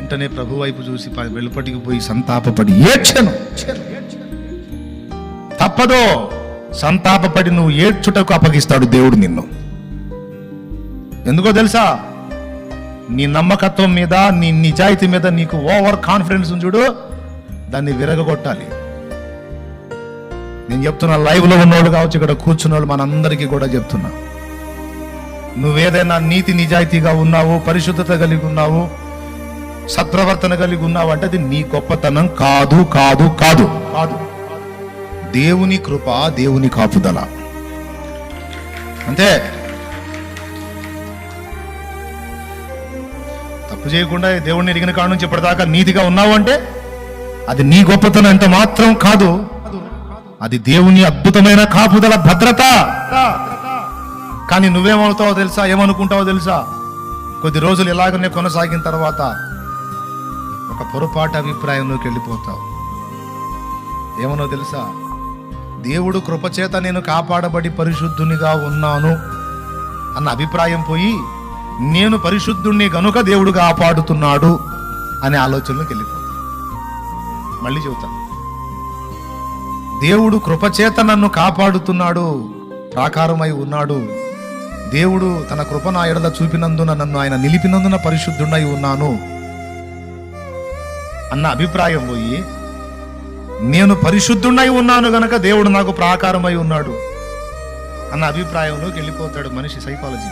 వెంటనే ప్రభు వైపు చూసి వెలుపటికి పోయి సంతాపపడి ఏడ్చెను. తప్పదో, సంతాపపడి నువ్వు ఏడ్చుటకు అప్పగిస్తాడు దేవుడు నిన్ను. ఎందుకో తెలుసా? నీ నమ్మకత్వం మీద, నీ నిజాయితీ మీద నీకు ఓవర్ కాన్ఫిడెన్స్ చూడు, దాన్ని విరగొట్టాలి. నేను చెప్తున్నా, లైవ్లో ఉన్నోళ్ళు కావచ్చు, ఇక్కడ కూర్చున్న వాళ్ళు మనందరికీ కూడా చెప్తున్నా, నువ్వేదైనా నీతి నిజాయితీగా ఉన్నావు, పరిశుద్ధత కలిగి ఉన్నావు, సత్ప్రవర్తన కలిగి ఉన్నావు అంటే అది నీ గొప్పతనం కాదు, కాదు, కాదు, కాదు. దేవుని కృప, దేవుని కాపుదల, అంతే. తప్పు చేయకుండా దేవుడిని ఎరిగిన కాడ నుంచి ఇప్పటిదాకా నీతిగా ఉన్నావు అంటే అది నీ గొప్పతనం ఎంత మాత్రం కాదు, అది దేవుని అద్భుతమైన కాపుదల, భద్రత. కానీ నువ్వేమవుతావో తెలుసా, ఏమనుకుంటావో తెలుసా? కొద్ది రోజులు ఇలాగనే కొనసాగిన తర్వాత ఒక పొరపాటు అభిప్రాయంలోకి వెళ్ళిపోతావు. ఏమనో తెలుసా? దేవుడు కృపచేత నేను కాపాడబడి పరిశుద్ధునిగా ఉన్నాను అన్న అభిప్రాయం పోయి, నేను పరిశుద్ధుణ్ణి గనుక దేవుడు కాపాడుతున్నాడు అనే ఆలోచనలోకి వెళ్ళిపోతాను. మళ్ళీ చెబుతాను, దేవుడు కృపచేత నన్ను కాపాడుతున్నాడు, ప్రాకారమై ఉన్నాడు, దేవుడు తన కృప నా ఎడల చూపినందున, నన్ను ఆయన నిలిపినందున పరిశుద్ధుడై ఉన్నాను అన్న అభిప్రాయం పోయి, నేను పరిశుద్ధుడై ఉన్నాను గనక దేవుడు నాకు ప్రాకారమై ఉన్నాడు అన్న అభిప్రాయంలోకి వెళ్ళిపోతాడు మనిషి. సైకాలజీ.